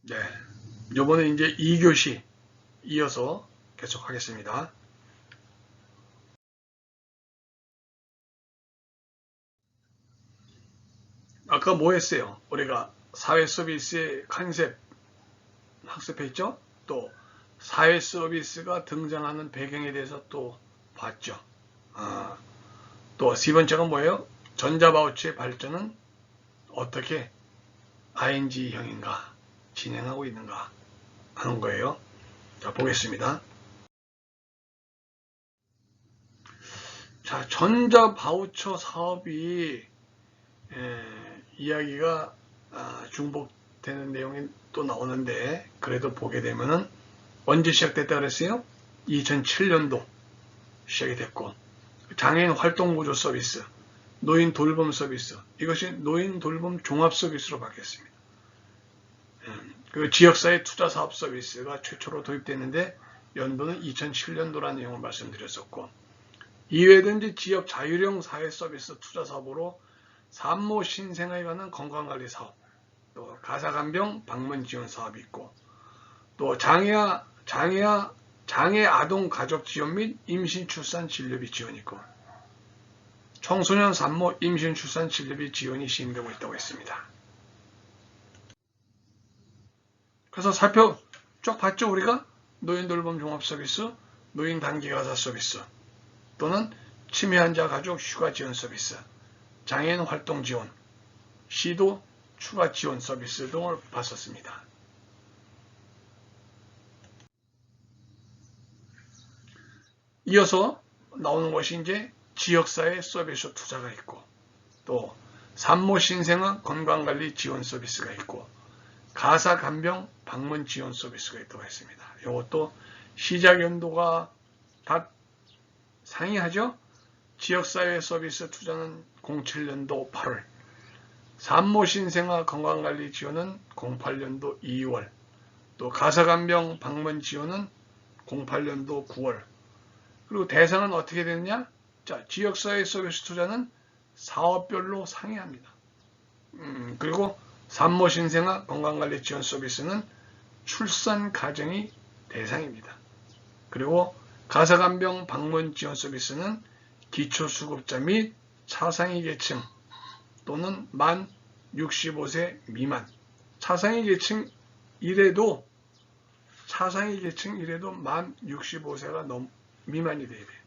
네. 요번에 이제 2교시 이어서 계속 하겠습니다. 아까 뭐 했어요? 우리가 사회 서비스의 컨셉 학습했죠? 또 사회 서비스가 등장하는 배경에 대해서 또 봤죠. 또 세 번째가 뭐예요? 전자바우처의 발전은 어떻게 ing형인가 진행하고 있는가 하는 거예요. 자, 보겠습니다. 자, 전자바우처 사업이 이야기가 중복되는 내용이 또 나오는데, 그래도 보게 되면은 언제 시작됐다 그랬어요? 2007년도 시작이 됐고, 장애인 활동 보조 서비스, 노인 돌봄 서비스, 이것이 노인 돌봄 종합 서비스로 바뀌었습니다. 그 지역사회 투자 사업 서비스가 최초로 도입됐는데 연도는 2007년도라는 내용을 말씀드렸었고, 이외에도 이제 지역 자율형 사회 서비스 투자 사업으로 산모 신생아에 관한 건강관리 사업, 또 가사간병 방문 지원 사업이 있고, 또 장애 아동 가족 지원 및 임신 출산 진료비 지원이 있고, 청소년 산모 임신 출산 진료비 지원이 시행되고 있다고 했습니다. 그래서 살펴 쭉 봤죠, 우리가? 노인 돌봄 종합 서비스, 노인 단기 가사 서비스, 또는 치매 환자 가족 휴가 지원 서비스, 장애인 활동 지원, 시도 추가 지원 서비스 등을 봤었습니다. 이어서 나오는 것이 이제 지역사회 서비스 투자가 있고, 또 산모 신생아 건강관리 지원 서비스가 있고, 가사 간병 방문 지원 서비스가 있다고 했습니다. 이것도 시작 연도가 다 상이하죠. 지역사회 서비스 투자는 07년도 8월, 산모 신생아 건강관리 지원은 08년도 2월, 또 가사간병 방문 지원은 08년도 9월. 그리고 대상은 어떻게 되느냐? 자, 지역사회 서비스 투자는 사업별로 상이합니다. 그리고 산모 신생아 건강관리 지원 서비스는 출산 가정이 대상입니다. 그리고 가사간병 방문 지원 서비스는 기초수급자 및 차상위 계층 또는 만 65세 미만, 차상위 계층 이래도 만 65세가 미만이 돼야 돼요.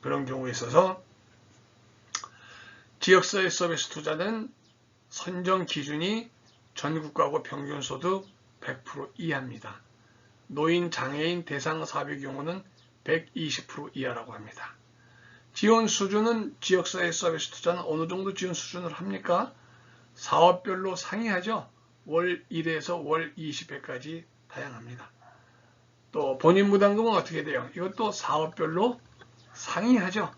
그런 경우에 있어서 지역사회 서비스 투자는 선정 기준이 전국가구 평균소득 100% 이하입니다. 노인 장애인 대상 사업의 경우는 120% 이하라고 합니다. 지원 수준은 지역사회 서비스 투자는 어느 정도 지원 수준을 합니까? 사업별로 상이하죠. 월 1에서 월 20회까지 다양합니다. 또 본인 부담금은 어떻게 돼요? 이것도 사업별로 상이하죠.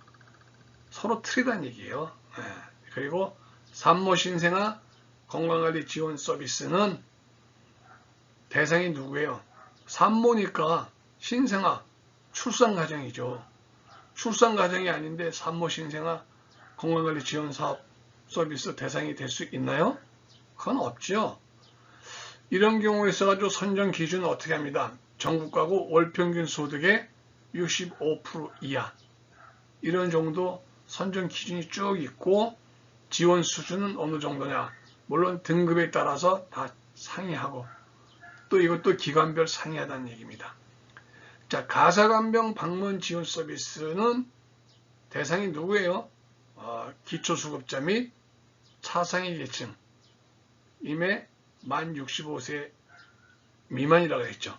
서로 틀리다는 얘기예요. 그리고 산모 신생아 건강관리 지원 서비스는 대상이 누구예요? 산모니까 신생아 출산 가정이죠. 출산 가정이 아닌데 산모 신생아 건강관리 지원 사업 서비스 대상이 될 수 있나요? 그건 없죠. 이런 경우에 있어가지고 선정 기준은 어떻게 합니다? 전국가구 월평균 소득의 65% 이하, 이런 정도 선정 기준이 쭉 있고, 지원 수준은 어느 정도냐? 물론 등급에 따라서 다 상이하고, 또 이것도 기관별 상이하다는 얘기입니다. 자, 가사간병 방문 지원 서비스는 대상이 누구예요? 기초수급자 및 차상위 계층, 임에 만 65세 미만이라고 했죠.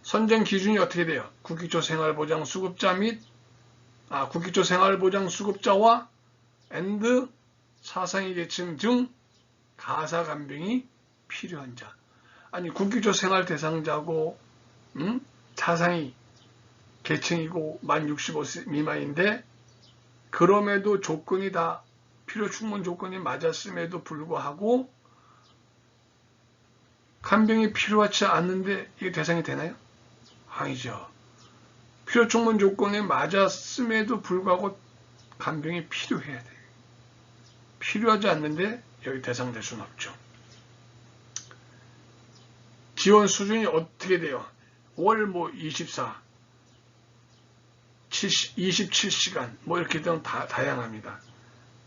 선정 기준이 어떻게 돼요? 국기초 생활보장 수급자 및 국기초 생활보장 수급자와 앤드 차상위 계층 중 가사 간병이 필요한 자. 아니, 국기초 생활 대상자고 차상위 계층이고 만 65세 미만인데, 그럼에도 조건이 다 필요 충분 조건이 맞았음에도 불구하고 간병이 필요하지 않는데 이게 대상이 되나요? 아니죠. 필요 충분 조건이 맞았음에도 불구하고 간병이 필요해야 돼요. 필요하지 않는데 여기 대상될 수는 없죠. 지원 수준이 어떻게 돼요? 월 뭐 24, 27시간 뭐 이렇게 되면 다양합니다.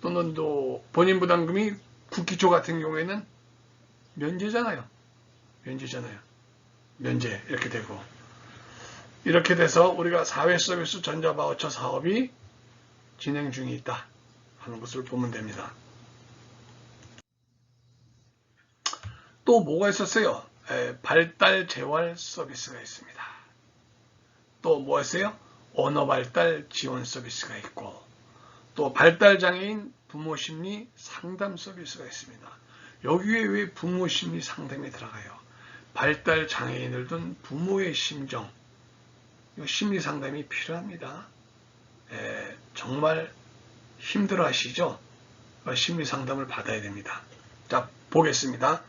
또는 또 본인 부담금이 국기초 같은 경우에는 면제잖아요. 면제 이렇게 되고, 이렇게 돼서 우리가 사회서비스 전자바우처 사업이 진행 중에 있다 하는 것을 보면 됩니다. 또 뭐가 있었어요? 발달 재활 서비스가 있습니다. 또 뭐 했어요? 언어 발달 지원 서비스가 있고, 또 발달 장애인 부모 심리 상담 서비스가 있습니다. 여기에 왜 부모 심리 상담이 들어가요? 발달 장애인을 둔 부모의 심정, 심리 상담이 필요합니다. 정말 힘들어 하시죠? 심리 상담을 받아야 됩니다. 자, 보겠습니다.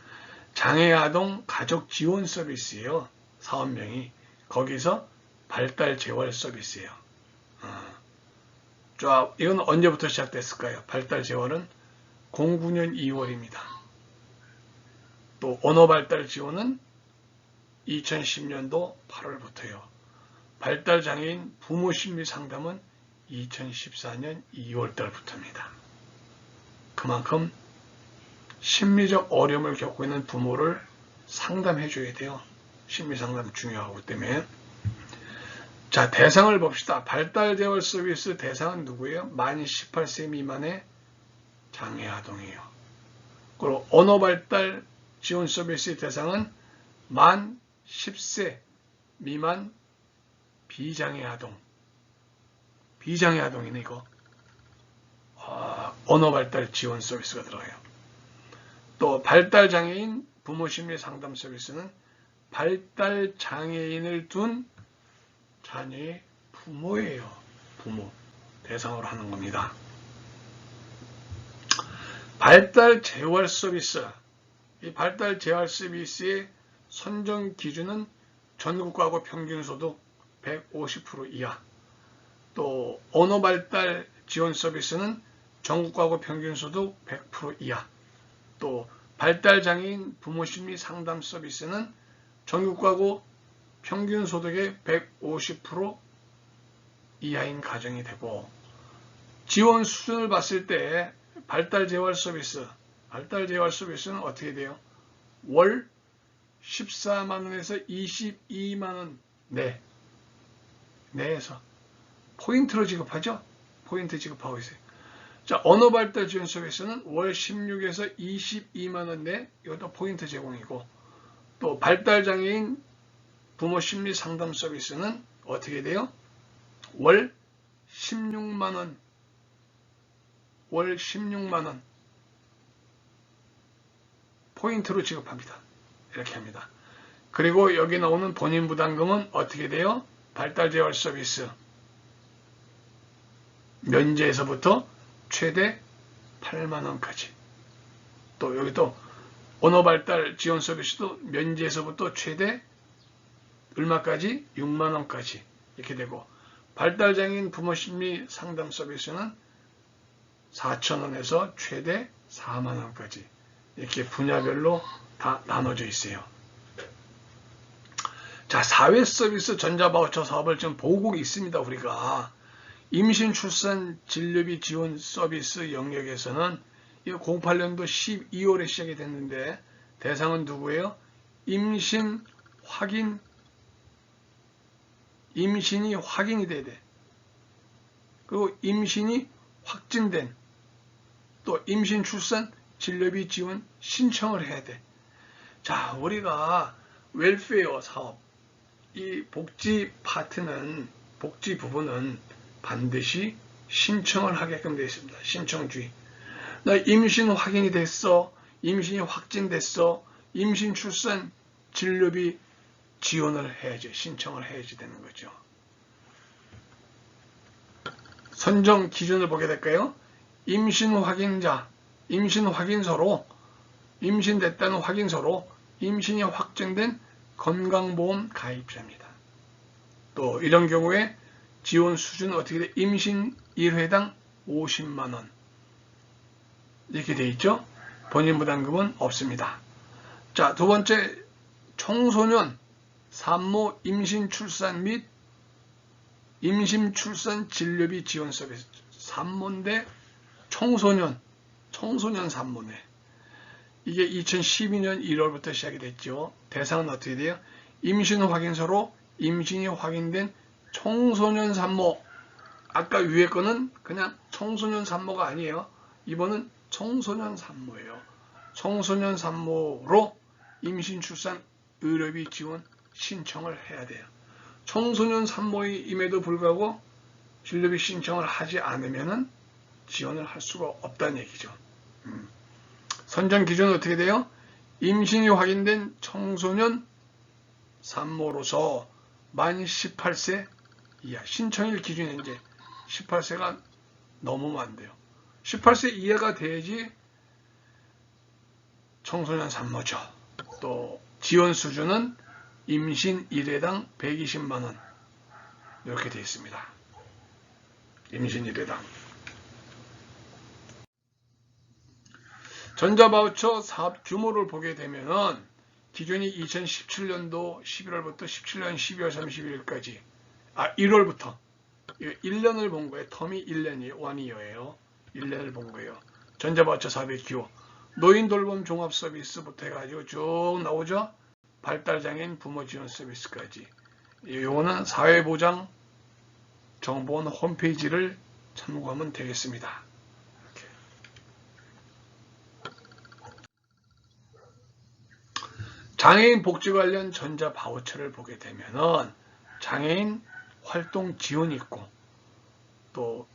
장애아동 가족 지원 서비스예요. 사업명이. 거기서 발달 재활 서비스예요. 자, 이건 언제부터 시작됐을까요? 발달 재활은 09년 2월입니다. 또 언어 발달 지원은 2010년도 8월부터요. 발달 장애인 부모 심리 상담은 2014년 2월 달부터입니다. 그만큼 심리적 어려움을 겪고 있는 부모를 상담해 줘야 돼요. 심리 상담 중요하기 때문에. 자, 대상을 봅시다. 발달 재활 서비스 대상은 누구예요? 만 18세 미만의 장애 아동이에요. 그리고 언어 발달 지원 서비스 대상은 만 10세 미만 비장애 아동. 비장애 아동이네 이거. 언어 발달 지원 서비스가 들어가요. 또 발달 장애인 부모 심리 상담 서비스는 발달 장애인을 둔 자녀의 부모예요. 부모 대상으로 하는 겁니다. 발달 재활 서비스. 이 발달 재활 서비스의 선정 기준은 전국가구 평균 소득 150% 이하. 또 언어 발달 지원 서비스는 전국가구 평균 소득 100% 이하. 또 발달 장애인 부모 심리 상담 서비스는 전국가구 평균 소득의 150% 이하인 가정이 되고, 지원 수준을 봤을 때 발달 재활 서비스는 어떻게 돼요? 월 14만 원에서 22만 원 내에서 포인트로 지급하죠? 포인트 지급하고 있어요. 자, 언어 발달 지원 서비스는 월 16에서 22만 원 내, 이것도 포인트 제공이고, 또 발달 장애인 부모 심리 상담 서비스는 어떻게 돼요? 월 16만 원 포인트로 지급합니다. 이렇게 합니다. 그리고 여기 나오는 본인 부담금은 어떻게 돼요? 발달 재활 서비스 면제에서부터 최대 8만 원까지. 또 여기 또 언어 발달 지원 서비스도 면제에서부터 최대 얼마까지? 6만 원까지 이렇게 되고, 발달 장애인 부모 심리 상담 서비스는 4,000원에서 최대 4만 원까지 이렇게 분야별로 다 나눠져 있어요. 자, 사회 서비스 전자바우처 사업을 좀 보고 있습니다. 우리가 임신 출산 진료비 지원 서비스 영역에서는 08년도 12월에 시작이 됐는데, 대상은 누구예요? 임신이 확인이 돼야 돼. 그리고 임신이 확진된, 또 임신 출산 진료비 지원 신청을 해야 돼. 자, 우리가 웰페어 사업, 이 복지 파트는, 복지 부분은 반드시 신청을 하게끔 되어 있습니다. 신청주의. 나 임신 확인이 됐어. 임신이 확진됐어. 임신 출산 진료비 지원을 해야지, 신청을 해야지 되는 거죠. 선정 기준을 보게 될까요? 임신 확인자, 임신 확인서로, 임신됐다는 확인서로 임신이 확정된 건강보험 가입자입니다. 또 이런 경우에 지원 수준은 어떻게 돼? 임신 1회당 50만 원 이렇게 돼 있죠. 본인 부담금은 없습니다. 자, 두 번째 청소년, 산모, 임신, 출산 및 임신, 출산, 진료비 지원 서비스. 산모인데 청소년 산모네. 이게 2012년 1월부터 시작이 됐죠. 대상은 어떻게 돼요? 임신 확인서로 임신이 확인된 청소년 산모. 아까 위에 거는 그냥 청소년 산모가 아니에요. 이번은 청소년 산모예요. 청소년 산모로 임신, 출산, 의료비 지원 신청을 해야 돼요. 청소년 산모임에도 불구하고 진료비 신청을 하지 않으면 지원을 할 수가 없다는 얘기죠. 선정 기준은 어떻게 돼요? 임신이 확인된 청소년 산모로서 만 18세 이하. 신청일 기준이 이제 18세가 넘으면 안 돼요. 18세 이하가 돼야지 청소년 산모죠. 또 지원 수준은 임신 1회당 120만 원 이렇게 되어 있습니다. 임신 1회당. 전자바우처 사업 규모를 보게 되면은 기준이 2017년도 11월부터 17년 12월 31일까지 1월부터 1년을 본 거예요. 텀이 1년이에요. 1이어예요. 1년을 본 거예요. 전자바우처 사업의 기호. 노인 돌봄 종합 서비스부터 해가지고 쭉 나오죠. 발달장애인 부모 지원 서비스까지. 요거는 사회보장 정보원 홈페이지를 참고하면 되겠습니다. 이렇게. 장애인 복지 관련 전자 바우처를 보게 되면은 장애인 활동 지원이 있고 또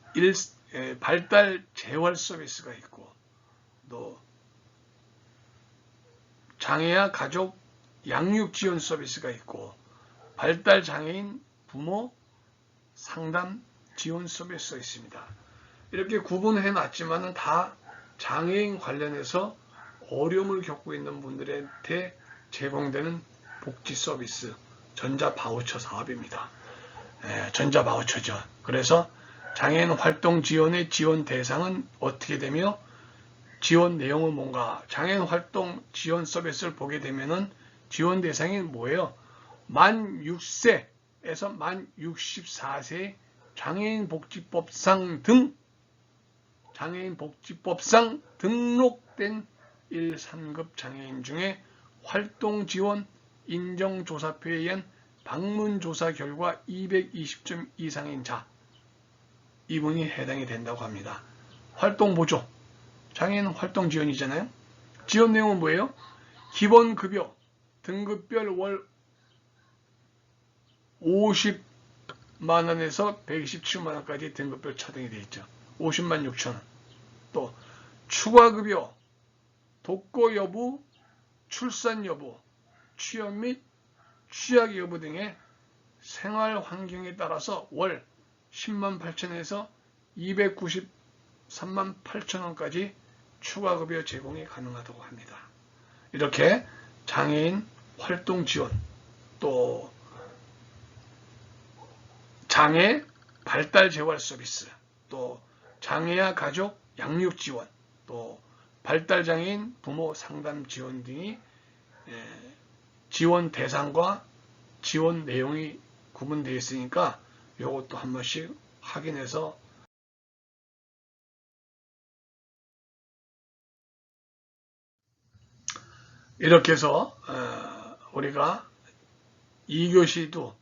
발달 재활 서비스가 있고 또 장애아 가족 양육 지원 서비스가 있고 발달 장애인 부모 상담 지원 서비스가 있습니다. 이렇게 구분해 놨지만은 다 장애인 관련해서 어려움을 겪고 있는 분들한테 제공되는 복지 서비스 전자 바우처 사업입니다. 전자 바우처죠. 그래서 장애인 활동 지원의 지원 대상은 어떻게 되며 지원 내용은 뭔가 장애인 활동 지원 서비스를 보게 되면은 지원 대상이 뭐예요? 만 6세에서 만 64세 장애인 복지법상 등록된 1, 3급 장애인 중에 활동 지원 인정조사표에 의한 방문조사 결과 220점 이상인 자, 이분이 해당이 된다고 합니다. 활동보조, 장애인 활동 지원이잖아요. 지원 내용은 뭐예요? 기본급여, 등급별 월 50만원에서 127만원까지 등급별 차등이 되어 있죠. 50만 6천원. 또 추가급여, 독거 여부, 출산 여부, 취업 및 취약 여부 등의 생활 환경에 따라서 월 10만 8천원에서 293만 8천원까지 추가급여 제공이 가능하다고 합니다. 이렇게 장애인 활동 지원, 또 장애 발달 재활 서비스, 또 장애아 가족 양육 지원, 또 발달장애인 부모 상담 지원 등이 지원 대상과 지원 내용이 구분되어 있으니까 이것도 한 번씩 확인해서 이렇게 해서 우리가 2교시도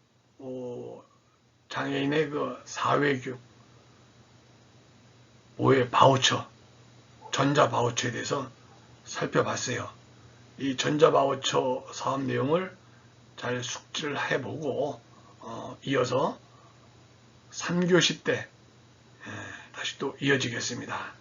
장애인의 그 사회교육 5회 바우처, 전자 바우처에 대해서 살펴봤어요. 이 전자 바우처 사업 내용을 잘 숙지를 해보고 이어서 3교시 때 다시 또 이어지겠습니다.